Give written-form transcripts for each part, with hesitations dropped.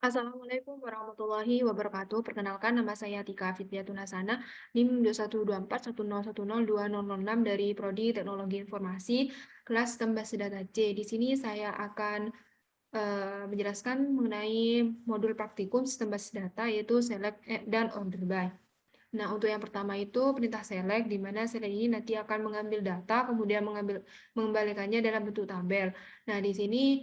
Assalamualaikum warahmatullahi wabarakatuh. Perkenalkan, nama saya Tika Fitriatunasana, NIM 2124101020006 dari Prodi Teknologi Informasi, kelas Sistem Basis Data C. Di sini saya akan menjelaskan mengenai modul praktikum Sistem Basis Data, yaitu Select dan Order By. Nah, untuk yang pertama itu perintah select, di mana select ini nanti akan mengambil data, kemudian mengembalikannya dalam bentuk tabel. Nah, di sini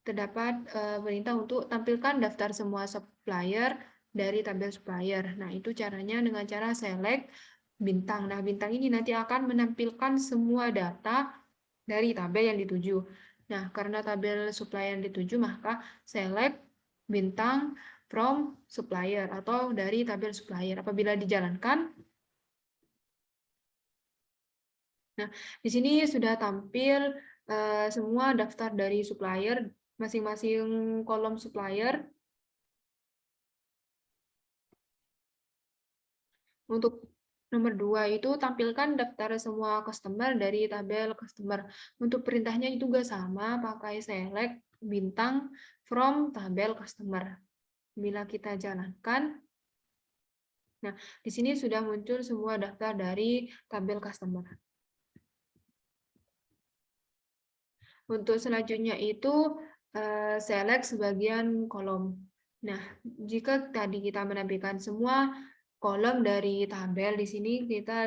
terdapat perintah untuk tampilkan daftar semua supplier dari tabel supplier. Nah, itu caranya dengan cara select bintang. Nah, bintang ini nanti akan menampilkan semua data dari tabel yang dituju. Nah, karena tabel supplier yang dituju, maka select bintang from supplier atau dari tabel supplier. Apabila dijalankan, nah di sini sudah tampil semua daftar dari supplier, masing-masing kolom supplier. Untuk nomor 2 itu tampilkan daftar semua customer dari tabel customer. Untuk perintahnya juga sama, pakai select bintang from tabel customer. Bila kita jalankan, nah, di sini sudah muncul semua daftar dari tabel customer. Untuk selanjutnya itu select sebagian kolom. Nah, jika tadi kita menampilkan semua kolom dari tabel, di sini kita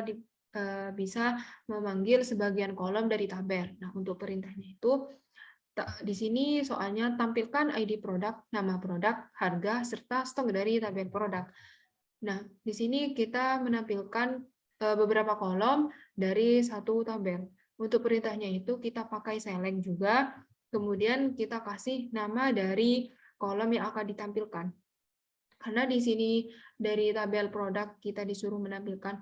bisa memanggil sebagian kolom dari tabel. Nah, untuk perintahnya itu di sini soalnya tampilkan ID produk, nama produk, harga, serta stok dari tabel produk. Nah, di sini kita menampilkan beberapa kolom dari satu tabel. Untuk perintahnya itu kita pakai select juga, kemudian kita kasih nama dari kolom yang akan ditampilkan. Karena di sini dari tabel produk kita disuruh menampilkan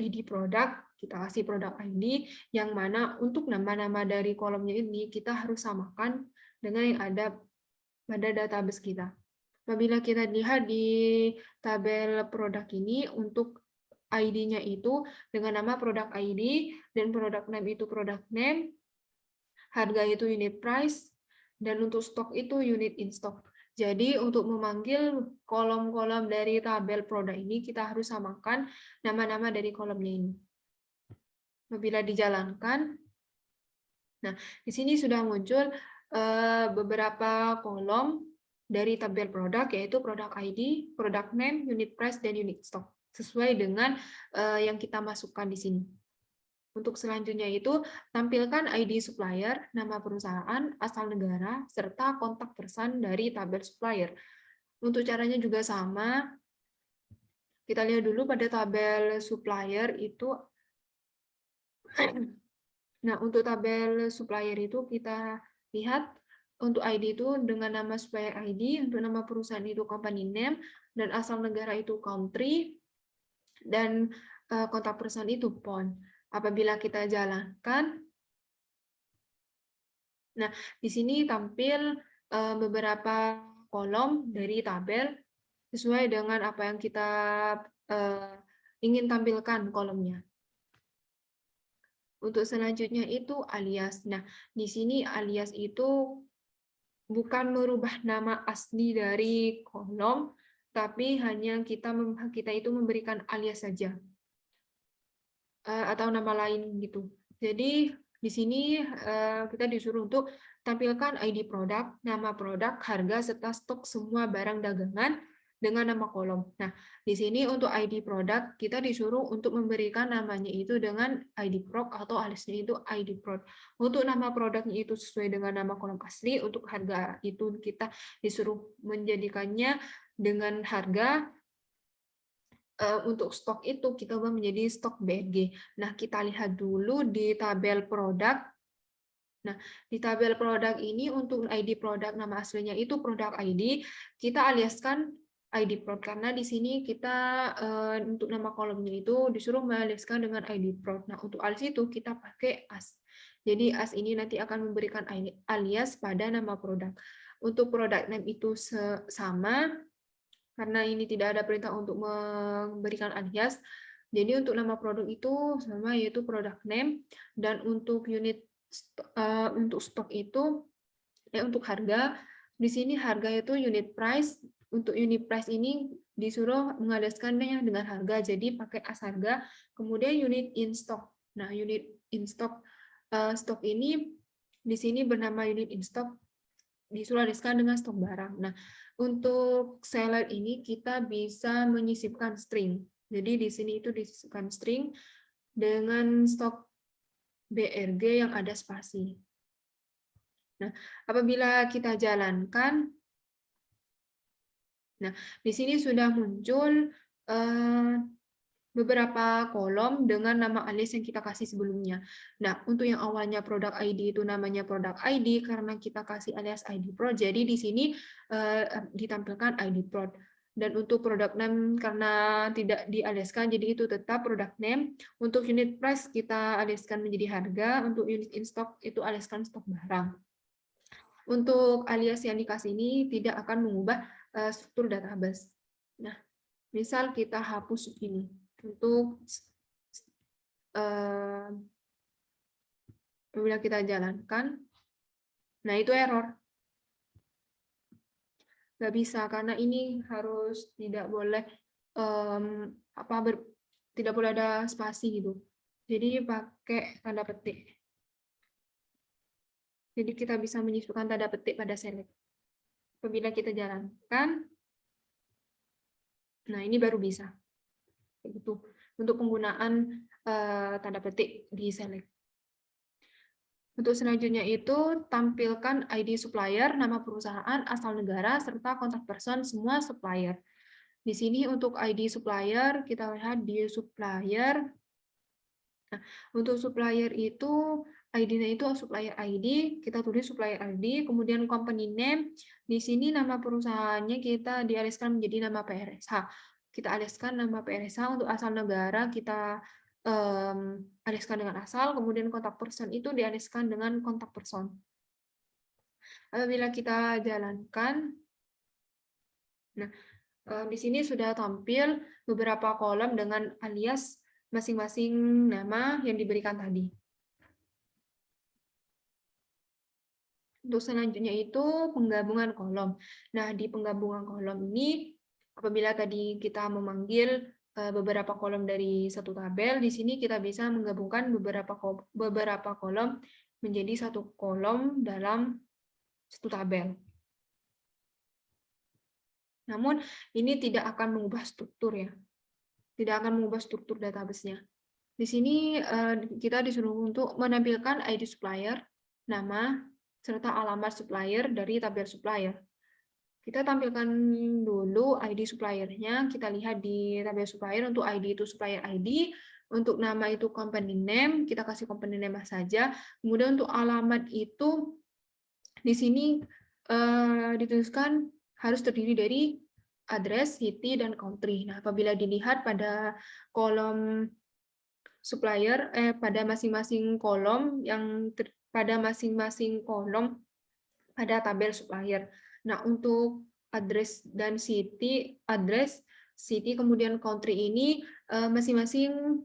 ID produk, kita kasih produk ID, yang mana untuk nama-nama dari kolomnya ini kita harus samakan dengan yang ada pada database kita. Apabila kita lihat di tabel produk ini, untuk ID-nya itu dengan nama produk ID, dan produk name itu product name, harga itu unit price, dan untuk stok itu unit in stock. Jadi untuk memanggil kolom-kolom dari tabel produk ini, kita harus samakan nama-nama dari kolomnya ini. Apabila dijalankan, nah di sini sudah muncul beberapa kolom dari tabel produk, yaitu produk ID, product name, unit price, dan unit stock, sesuai dengan yang kita masukkan di sini. Untuk selanjutnya itu, tampilkan ID supplier, nama perusahaan, asal negara, serta kontak person dari tabel supplier. Untuk caranya juga sama. Kita lihat dulu pada tabel supplier itu. Nah, untuk tabel supplier itu kita lihat untuk ID itu dengan nama supplier ID, untuk nama perusahaan itu company name, dan asal negara itu country, dan kontak person itu PON. Apabila kita jalankan, nah di sini tampil beberapa kolom dari tabel sesuai dengan apa yang kita ingin tampilkan kolomnya. Untuk selanjutnya itu alias. Nah, di sini alias itu bukan merubah nama asli dari kolom, tapi hanya kita itu memberikan alias saja atau nama lain gitu. Jadi di sini kita disuruh untuk tampilkan ID produk, nama produk, harga, serta stok semua barang dagangan dengan nama kolom. Nah, di sini untuk ID produk kita disuruh untuk memberikan namanya itu dengan ID prod atau aliasnya itu ID prod. Untuk nama produknya itu sesuai dengan nama kolom asli, untuk harga itu kita disuruh menjadikannya dengan harga. Untuk stok itu kita ubah menjadi stok BG. Nah, kita lihat dulu di tabel produk. Nah, di tabel produk ini untuk ID produk nama aslinya itu produk ID, kita aliaskan ID prod karena di sini kita untuk nama kolomnya itu disuruh mengaliaskan dengan ID prod. Nah, untuk alias itu kita pakai as. Jadi as ini nanti akan memberikan alias pada nama produk. Untuk produk name itu sama, karena ini tidak ada perintah untuk memberikan alias. Jadi untuk nama produk itu sama, yaitu product name, dan untuk unit untuk stok itu untuk harga Di sini harga itu unit price. Untuk unit price ini disuruh mengalaskannya dengan harga, jadi pakai as harga. Kemudian unit in stock. Nah, unit in stock, stok ini di sini bernama unit in stock, disuruh alaskan dengan stok barang. Nah, untuk seller ini kita bisa menyisipkan string. Jadi di sini itu disisipkan string dengan stok BRG yang ada spasi. Nah, apabila kita jalankan, nah, di sini sudah muncul beberapa kolom dengan nama alias yang kita kasih sebelumnya. Nah, untuk yang awalnya produk ID itu namanya produk ID karena kita kasih alias ID Pro, jadi di sini ditampilkan ID Pro. Dan untuk produk name karena tidak dialiaskan, jadi itu tetap produk name. Untuk unit price kita aliaskan menjadi harga, untuk unit in stock itu aliaskan stok barang. Untuk alias yang dikasih ini tidak akan mengubah struktur database. Nah, misal kita hapus ini untuk bila kita jalankan, nah itu error. Nggak bisa karena ini harus tidak boleh tidak boleh ada spasi gitu. Jadi pakai tanda petik. Jadi kita bisa menyisipkan tanda petik pada select. Apabila kita jalankan, nah ini baru bisa. Gitu. Untuk penggunaan tanda petik di select. Untuk selanjutnya itu tampilkan ID supplier, nama perusahaan, asal negara, serta kontak person semua supplier. Di sini untuk ID supplier, kita lihat di supplier. Nah, untuk supplier itu ID-nya itu supplier ID, kita tulis supplier ID, kemudian company name. Di sini nama perusahaannya kita dialihkan menjadi nama PRSH. Kita alihkan nama PRSH, untuk asal negara kita alihkan dengan asal, kemudian kontak person itu dialihkan dengan kontak person. Apabila kita jalankan, nah di sini sudah tampil beberapa kolom dengan alias masing-masing nama yang diberikan tadi. Untuk selanjutnya itu penggabungan kolom. Nah, di penggabungan kolom ini, apabila tadi kita memanggil beberapa kolom dari satu tabel, di sini kita bisa menggabungkan beberapa kolom menjadi satu kolom dalam satu tabel. Namun, ini tidak akan mengubah struktur ya. Tidak akan mengubah struktur database-nya. Di sini kita disuruh untuk menampilkan ID supplier, nama, serta alamat supplier dari tabel supplier. Kita tampilkan dulu ID supplier-nya, kita lihat di tabel supplier, untuk ID itu supplier ID, untuk nama itu company name, kita kasih company name saja. Kemudian untuk alamat itu, di sini dituliskan harus terdiri dari address, city, dan country. Nah, apabila dilihat pada kolom supplier, pada masing-masing kolom pada masing-masing kolom pada tabel supplier. Nah, untuk address dan city, kemudian country ini masing-masing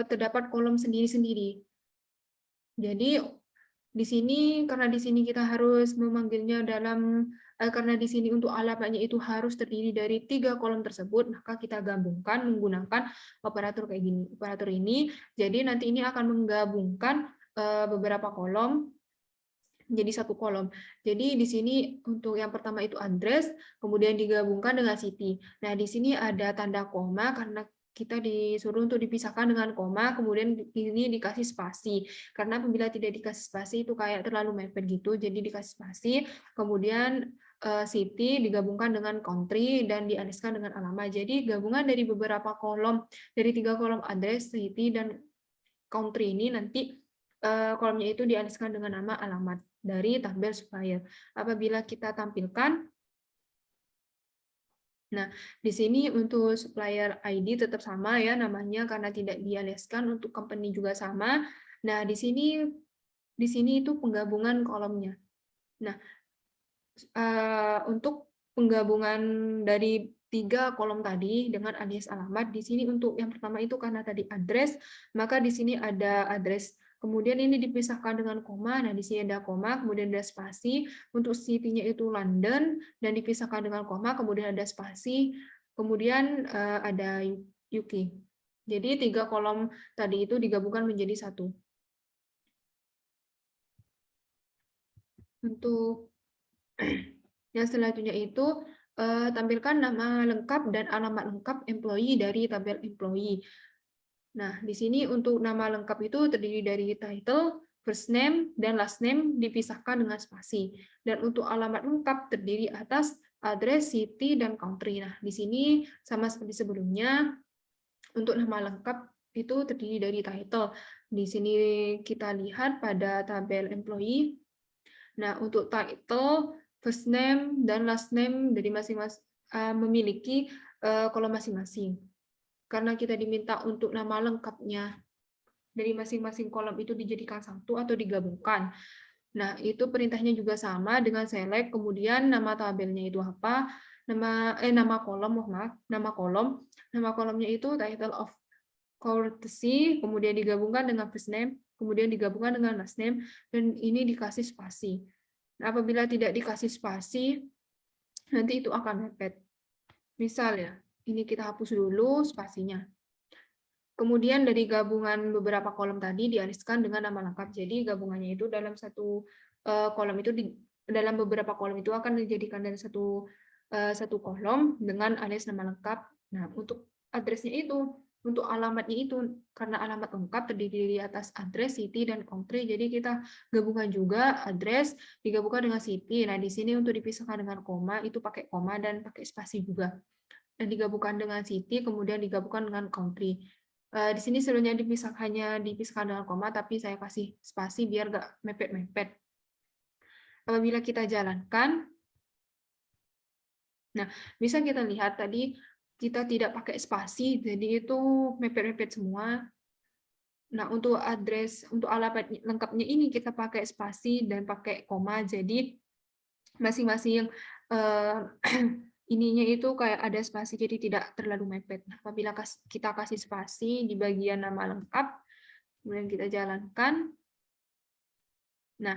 terdapat kolom sendiri-sendiri. Jadi di sini karena di sini kita harus memanggilnya karena di sini untuk alamatnya itu harus terdiri dari 3 kolom tersebut, maka kita gabungkan menggunakan operator kayak gini. Operator ini jadi nanti ini akan menggabungkan beberapa kolom menjadi satu kolom. Jadi di sini untuk yang pertama itu address, kemudian digabungkan dengan city. Nah, di sini ada tanda koma karena kita disuruh untuk dipisahkan dengan koma, kemudian ini dikasih spasi. Karena apabila tidak dikasih spasi itu kayak terlalu mepet gitu, jadi dikasih spasi, kemudian city digabungkan dengan country dan dialiskan dengan alamat. Jadi gabungan dari beberapa kolom, dari 3 kolom address, city, dan country ini nanti kolomnya itu dialiskan dengan nama alamat dari tabel supplier. Apabila kita tampilkan, nah di sini untuk supplier ID tetap sama ya namanya karena tidak dialiaskan, untuk company juga sama. Nah di sini itu penggabungan kolomnya. Nah untuk penggabungan dari 3 kolom tadi dengan alias alamat, di sini untuk yang pertama itu karena tadi address, maka di sini ada address Kemudian ini dipisahkan dengan koma. Nah, di sini ada koma, kemudian ada spasi. Untuk city-nya itu London, dan dipisahkan dengan koma, kemudian ada spasi, kemudian ada UK. Jadi 3 kolom tadi itu digabungkan menjadi satu. Untuk yang selanjutnya itu tampilkan nama lengkap dan alamat lengkap employee dari tabel employee. Nah, di sini untuk nama lengkap itu terdiri dari title, first name, dan last name dipisahkan dengan spasi. Dan untuk alamat lengkap terdiri atas address, city, dan country. Nah, di sini sama seperti sebelumnya, untuk nama lengkap itu terdiri dari title. Di sini kita lihat pada tabel employee. Nah, untuk title, first name, dan last name dari masing-masing memiliki kolom masing-masing. Karena kita diminta untuk nama lengkapnya dari masing-masing kolom itu dijadikan satu atau digabungkan. Nah, itu perintahnya juga sama dengan select, kemudian nama tabelnya itu apa, nama kolom, maaf, nama kolom. Nama kolomnya itu title of courtesy, kemudian digabungkan dengan first name, kemudian digabungkan dengan last name, dan ini dikasih spasi. Nah, apabila tidak dikasih spasi, nanti itu akan mepet. Misal ya, ini kita hapus dulu spasinya. Kemudian dari gabungan beberapa kolom tadi diariskan dengan nama lengkap. Jadi gabungannya itu dalam satu kolom itu dalam beberapa kolom itu akan dijadikan dari satu kolom dengan alis nama lengkap. Nah, untuk addressnya itu, untuk alamatnya itu, karena alamat lengkap terdiri di atas address, city, dan country. Jadi kita gabungkan juga address digabungkan dengan city. Nah, di sini untuk dipisahkan dengan koma itu pakai koma dan pakai spasi juga. Dan digabungkan dengan city, kemudian digabungkan dengan country. Di sini sebenarnya hanya dipisahkan dengan koma, tapi saya kasih spasi biar nggak mepet-mepet. Apabila kita jalankan, nah bisa kita lihat tadi kita tidak pakai spasi, jadi itu mepet-mepet semua. Nah, untuk address, untuk alamat lengkapnya ini kita pakai spasi dan pakai koma, jadi masing-masing ininya itu kayak ada spasi, jadi tidak terlalu mepet. Nah, apabila kita kasih spasi di bagian nama lengkap, kemudian kita jalankan. Nah,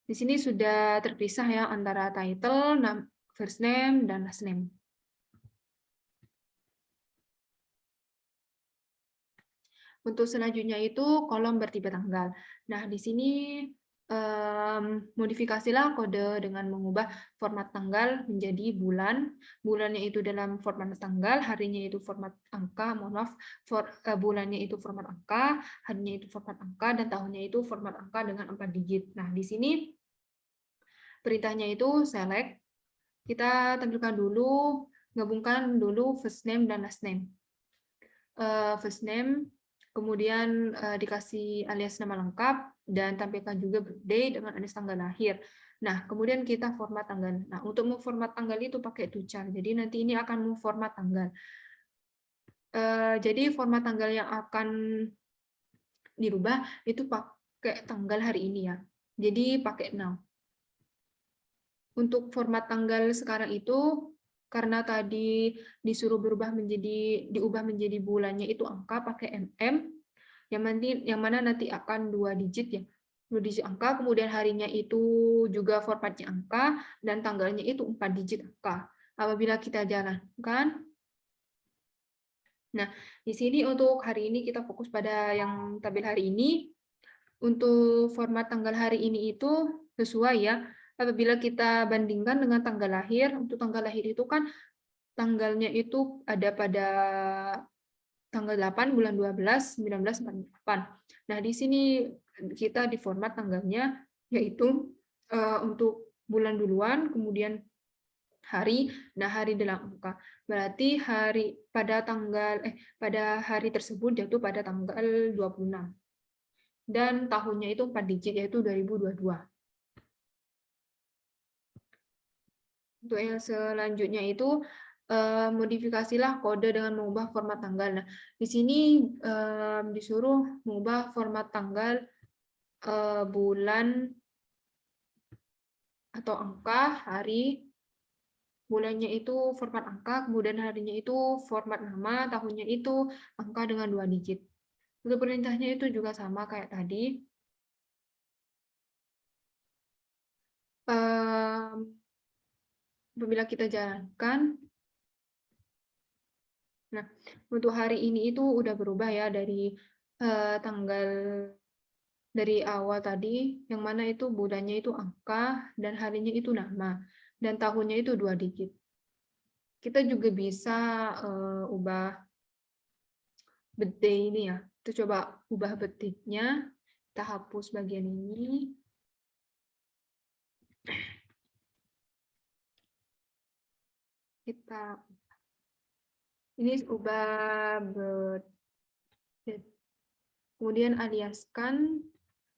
di sini sudah terpisah ya antara title, first name, dan last name. Untuk selanjutnya itu kolom bertipe tanggal. Nah, di sini modifikasilah kode dengan mengubah format tanggal menjadi bulan. Bulannya itu dalam format tanggal, harinya itu format angka, mohon maaf, bulannya itu format angka, harinya itu format angka, dan tahunnya itu format angka dengan 4 digit. Nah, di sini perintahnya itu select. Kita tampilkan dulu, gabungkan dulu first name dan last name. First name, kemudian dikasih alias nama lengkap, dan tampilkan juga birthday dengan alias tanggal lahir. Nah, kemudian kita format tanggal. Nah, untuk memformat tanggal itu pakai tucar. Jadi nanti ini akan memformat tanggal. Jadi format tanggal yang akan dirubah itu pakai tanggal hari ini ya. Jadi pakai now. Untuk format tanggal sekarang itu, karena tadi disuruh diubah menjadi bulannya itu angka pakai mm, yang mana nanti akan 2 digit ya, 2 digit angka, kemudian harinya itu juga formatnya angka, dan tanggalnya itu 4 digit angka. Apabila kita jalankan, nah di sini untuk hari ini kita fokus pada yang tabel hari ini. Untuk format tanggal hari ini itu sesuai ya. Apabila kita bandingkan dengan tanggal lahir, untuk tanggal lahir itu kan tanggalnya itu ada pada tanggal 8 bulan 12 1948. Nah, di sini kita di format tanggalnya yaitu untuk bulan duluan, kemudian hari, nah hari dalam angka. Berarti pada hari tersebut jatuh pada tanggal 26. Dan tahunnya itu 4 digit, yaitu 2022. Untuk yang selanjutnya itu modifikasilah kode dengan mengubah format tanggal. Nah, di sini disuruh mengubah format tanggal bulan atau angka, hari, bulannya itu format angka, kemudian harinya itu format nama, tahunnya itu angka dengan 2 digit. Untuk perintahnya itu juga sama kayak tadi. apabila kita jalankan, nah untuk hari ini itu udah berubah ya dari tanggal dari awal tadi, yang mana itu bulannya itu angka dan harinya itu nama dan tahunnya itu 2 digit. Kita juga bisa ubah birthday ini ya. Kita coba ubah birthday-nya. Kita hapus bagian ini. Kita ini ubah birthday. Kemudian aliaskan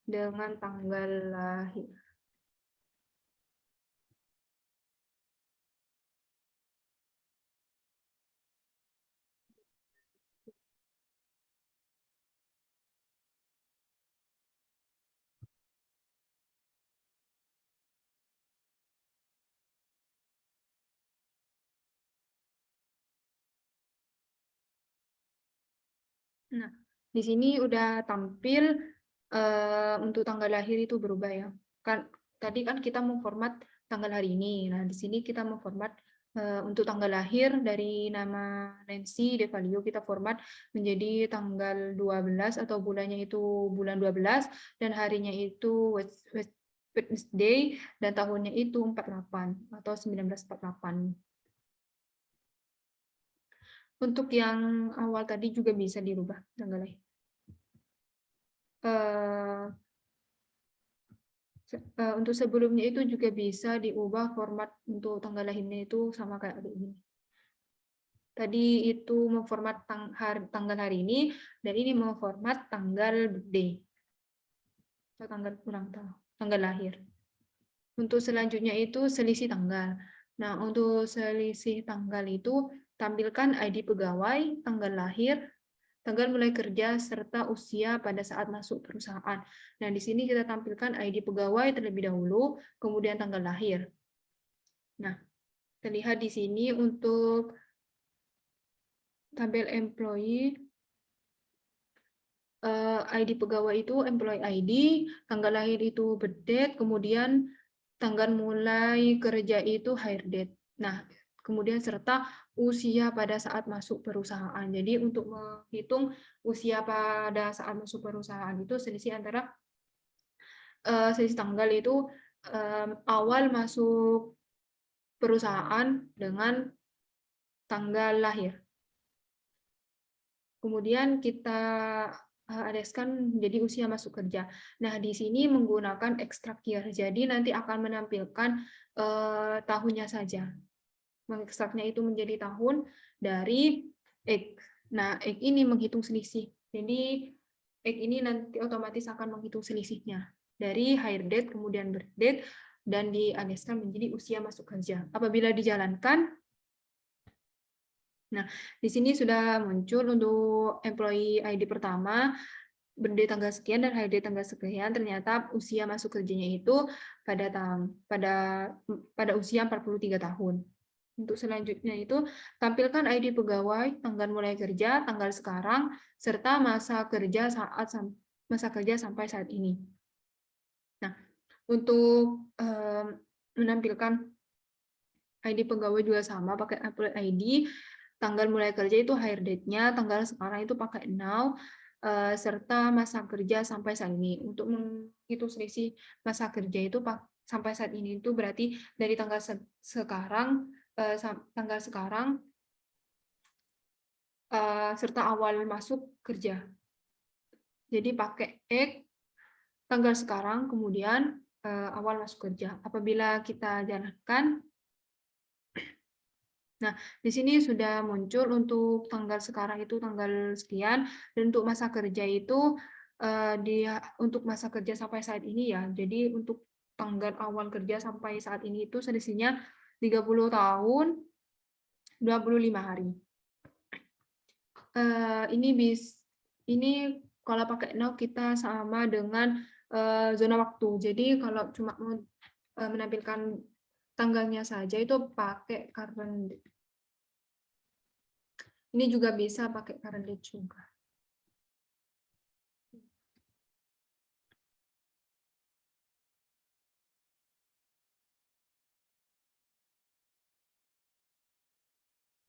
dengan tanggal lahir. Nah, di sini udah tampil untuk tanggal lahir itu berubah ya. Kan tadi kan kita mau format tanggal hari ini. Nah, di sini kita mau format untuk tanggal lahir dari nama Nancy Devalio kita format menjadi tanggal 12 atau bulannya itu bulan 12 dan harinya itu Wednesday dan tahunnya itu 48 atau 1948. Untuk yang awal tadi juga bisa dirubah tanggal lahir. Untuk sebelumnya itu juga bisa diubah format untuk tanggal lahirnya itu sama kayak ini. Tadi itu memformat tanggal hari ini dan ini memformat tanggal birthday atau tanggal ulang tahun, tanggal lahir. Untuk selanjutnya itu selisih tanggal. Nah, untuk selisih tanggal itu tampilkan ID pegawai, tanggal lahir, tanggal mulai kerja, serta usia pada saat masuk perusahaan. Nah, di sini kita tampilkan ID pegawai terlebih dahulu, kemudian tanggal lahir. Nah, terlihat di sini untuk tabel employee, ID pegawai itu employee ID, tanggal lahir itu birth date, kemudian tanggal mulai kerja itu hire date. Nah, kemudian serta usia pada saat masuk perusahaan. Jadi untuk menghitung usia pada saat masuk perusahaan itu selisih antara selisih tanggal itu awal masuk perusahaan dengan tanggal lahir. Kemudian kita adeskan menjadi usia masuk kerja. Nah, di sini menggunakan extract year. Jadi nanti akan menampilkan tahunnya saja. Mengekstraknya itu menjadi tahun dari X. Nah, X ini menghitung selisih. Jadi X ini nanti otomatis akan menghitung selisihnya dari hire date kemudian birth date dan diadeskan menjadi usia masuk kerja. Apabila dijalankan, nah, di sini sudah muncul untuk employee ID pertama, birthday tanggal sekian dan hire date tanggal sekian, ternyata usia masuk kerjanya itu pada usia 43 tahun. Untuk selanjutnya itu tampilkan ID pegawai, tanggal mulai kerja, tanggal sekarang, serta masa kerja sampai saat ini. Nah, untuk menampilkan ID pegawai juga sama pakai Apple ID, tanggal mulai kerja itu hire date-nya, tanggal sekarang itu pakai now, serta masa kerja sampai saat ini. Untuk menghitung selisih masa kerja itu sampai saat ini itu berarti dari tanggal sekarang serta awal masuk kerja. Jadi pakai X tanggal sekarang kemudian awal masuk kerja. Apabila kita jalankan, nah, di sini sudah muncul untuk tanggal sekarang itu tanggal sekian, dan untuk masa kerja itu untuk masa kerja sampai saat ini ya. Jadi untuk tanggal awal kerja sampai saat ini itu selisihnya 30 tahun 25 hari. Ini kalau pakai now kita sama dengan zona waktu. Jadi kalau cuma mau menampilkan tanggalnya saja itu pakai current date. Ini juga bisa pakai current date juga.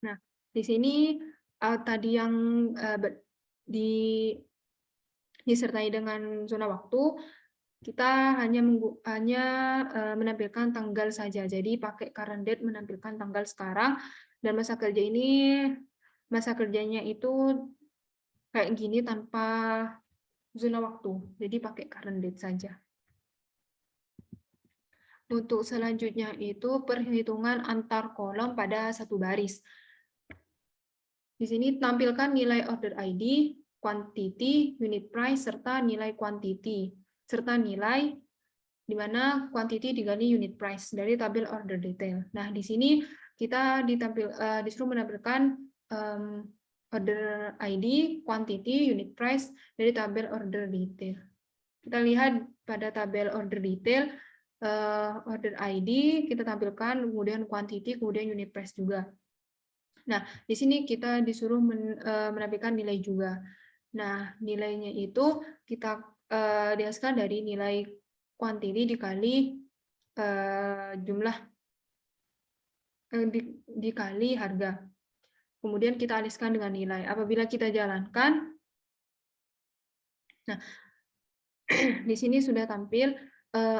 Nah, di sini tadi yang disertai dengan zona waktu, kita hanya menampilkan tanggal saja. Jadi pakai current date menampilkan tanggal sekarang, dan masa kerjanya itu kayak gini tanpa zona waktu. Jadi pakai current date saja. Untuk selanjutnya itu perhitungan antar kolom pada satu baris. Di sini tampilkan nilai order ID, quantity, unit price, serta nilai quantity, serta nilai di mana quantity dikali unit price dari tabel order detail. Nah, di sini kita disuruh menampilkan order ID, quantity, unit price dari tabel order detail. Kita lihat pada tabel order detail, order ID kita tampilkan, kemudian quantity, kemudian unit price juga. Nah, di sini kita disuruh menampilkan nilai juga. Nah, nilainya itu kita dihasilkan dari nilai quantity dikali jumlah dikali harga. Kemudian kita aliskan dengan nilai. Apabila kita jalankan, nah di sini sudah tampil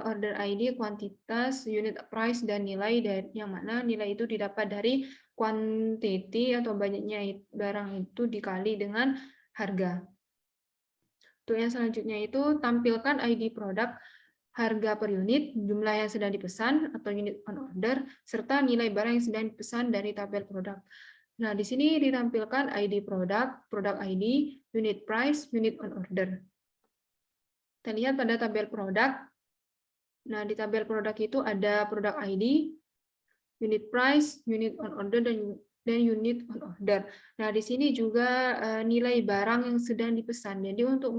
order ID, kuantitas, unit price, dan nilai, yang mana nilai itu didapat dari quantity atau banyaknya barang itu dikali dengan harga. Untuk yang selanjutnya itu tampilkan ID produk, harga per unit, jumlah yang sedang dipesan atau unit on order, serta nilai barang yang sedang dipesan dari tabel produk. Nah, di sini ditampilkan ID produk, produk ID, unit price, unit on order. Kita lihat pada tabel produk. Nah, di tabel produk itu ada produk ID, unit price, unit on order, dan unit on order. Nah, di sini juga nilai barang yang sedang dipesan. Jadi untuk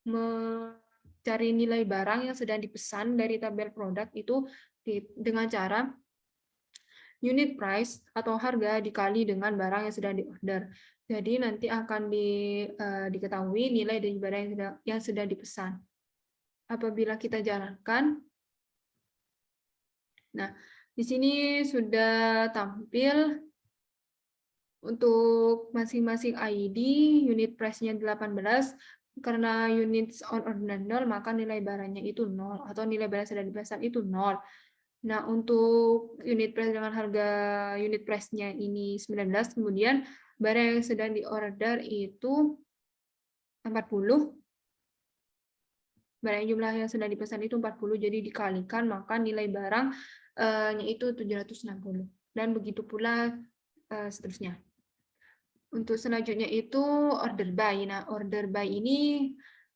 mencari nilai barang yang sedang dipesan dari tabel produk itu dengan cara unit price atau harga dikali dengan barang yang sedang diorder. Jadi nanti akan diketahui nilai dari barang yang sedang dipesan. Apabila kita jalankan, nah di sini sudah tampil untuk masing-masing ID, unit price-nya 18, karena units on order 0, maka nilai barangnya itu 0, atau nilai barang sedang dipesan itu 0. Nah, untuk unit price dengan harga unit price-nya ini 19, kemudian barang yang sedang diorder itu 40, barang jumlah yang sedang dipesan itu 40, jadi dikalikan, maka nilai barangnya itu 760. Dan begitu pula seterusnya. Untuk selanjutnya itu order by. Nah,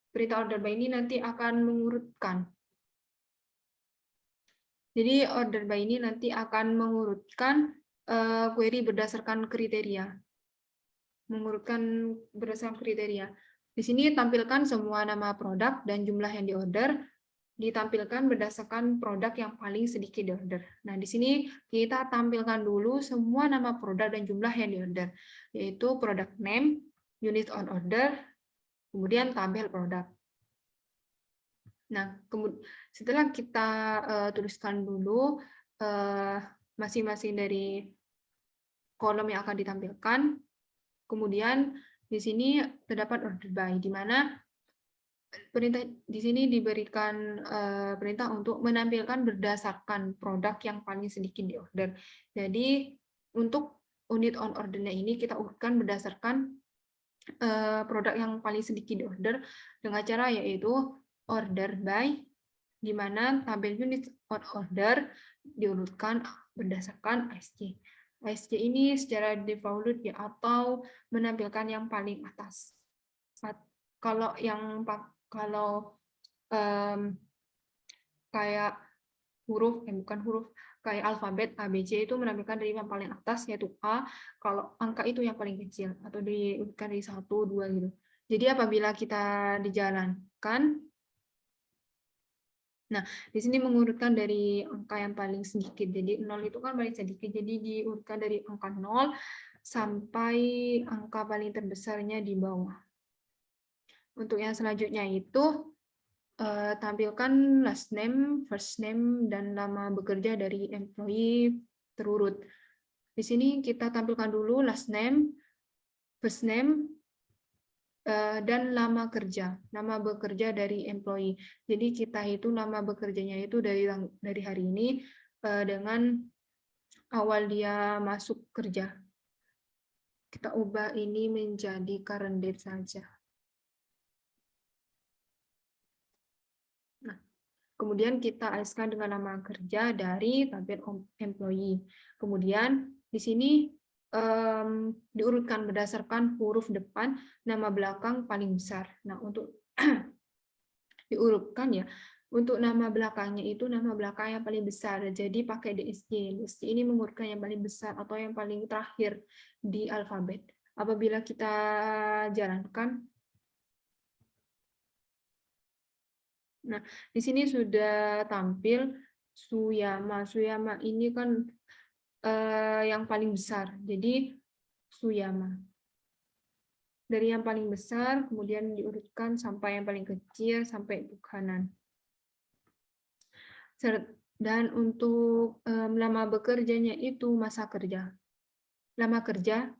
perintah order by ini nanti akan mengurutkan. Jadi order by ini nanti akan mengurutkan query berdasarkan kriteria. Mengurutkan berdasarkan kriteria. Di sini tampilkan semua nama produk dan jumlah yang diorder, ditampilkan berdasarkan produk yang paling sedikit diorder. Nah, di sini kita tampilkan dulu semua nama produk dan jumlah yang diorder, yaitu product name, unit on order, kemudian tabel produk. Nah, setelah kita tuliskan dulu masing-masing dari kolom yang akan ditampilkan, kemudian di sini terdapat order by, di mana perintah di sini diberikan perintah untuk menampilkan berdasarkan produk yang paling sedikit diorder. Jadi untuk unit on order-nya ini kita urutkan berdasarkan produk yang paling sedikit diorder dengan cara yaitu order by, di mana tabel unit on order diurutkan berdasarkan ISC. ISC ini secara default ya, atau menampilkan yang paling atas. Kalau kayak bukan huruf, kayak alfabet ABC itu menampilkan dari yang paling atas yaitu A, kalau angka itu yang paling kecil atau diurutkan dari 1, 2 gitu. Jadi apabila kita dijalankan, nah di sini mengurutkan dari angka yang paling sedikit. Jadi 0 itu kan paling sedikit, jadi diurutkan dari angka 0 sampai angka paling terbesarnya di bawah. Untuk yang selanjutnya itu tampilkan last name, first name, dan nama bekerja dari employee terurut. Di sini kita tampilkan dulu last name, first name, dan nama kerja, nama bekerja dari employee. Jadi kita itu nama bekerjanya itu dari hari ini dengan awal dia masuk kerja. Kita ubah ini menjadi current date saja. Nah, kemudian kita alaskan dengan nama kerja dari tabel employee. Kemudian di sini diurutkan berdasarkan huruf depan, nama belakang paling besar. Nah, untuk diurutkan ya, untuk nama belakangnya itu nama belakang yang paling besar. Jadi pakai DSC. DSC ini mengurutkan yang paling besar atau yang paling terakhir di alfabet. Apabila kita jalankan, nah, di sini sudah tampil Suyama. Suyama ini kan yang paling besar. Jadi Suyama. Dari yang paling besar, kemudian diurutkan sampai yang paling kecil, sampai ke kanan. Dan untuk lama bekerjanya itu masa kerja. Lama kerja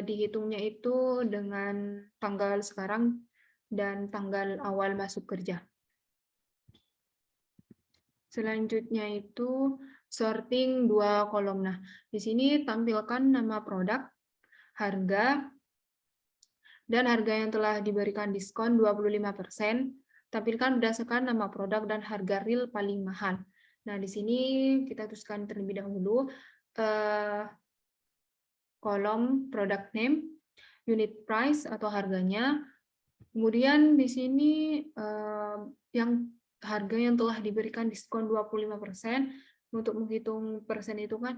dihitungnya itu dengan tanggal sekarang dan tanggal awal masuk kerja. Selanjutnya itu sorting 2 kolom. Nah, di sini tampilkan nama produk, harga, dan harga yang telah diberikan diskon 25%. Tampilkan berdasarkan nama produk dan harga real paling mahal. Nah, di sini kita tuliskan terlebih dahulu kolom product name, unit price atau harganya. Kemudian di sini yang harga yang telah diberikan diskon 25%, untuk menghitung persen itu kan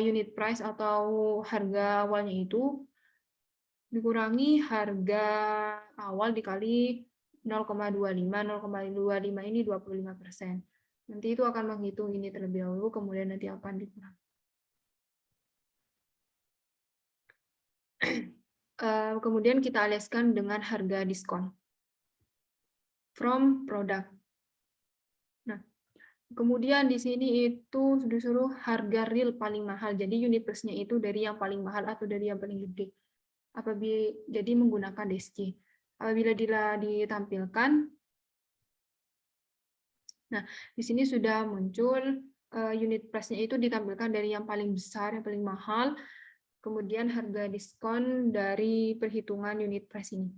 unit price atau harga awalnya itu dikurangi harga awal dikali 0,25. 0,25 ini 25%. Nanti itu akan menghitung ini terlebih dahulu, kemudian nanti akan dikurang. Kemudian kita aliaskan dengan harga diskon from product. Nah, kemudian di sini itu disuruh harga real paling mahal. Jadi unit price-nya itu dari yang paling mahal atau dari yang paling gede. Jadi menggunakan DSC. Apabila ditampilkan, nah di sini sudah muncul unit price-nya itu ditampilkan dari yang paling besar, yang paling mahal, kemudian harga diskon dari perhitungan unit price ini.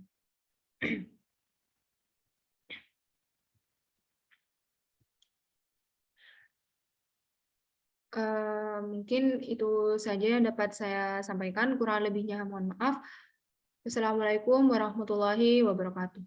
Mungkin itu saja yang dapat saya sampaikan, kurang lebihnya mohon maaf. Wassalamualaikum warahmatullahi wabarakatuh.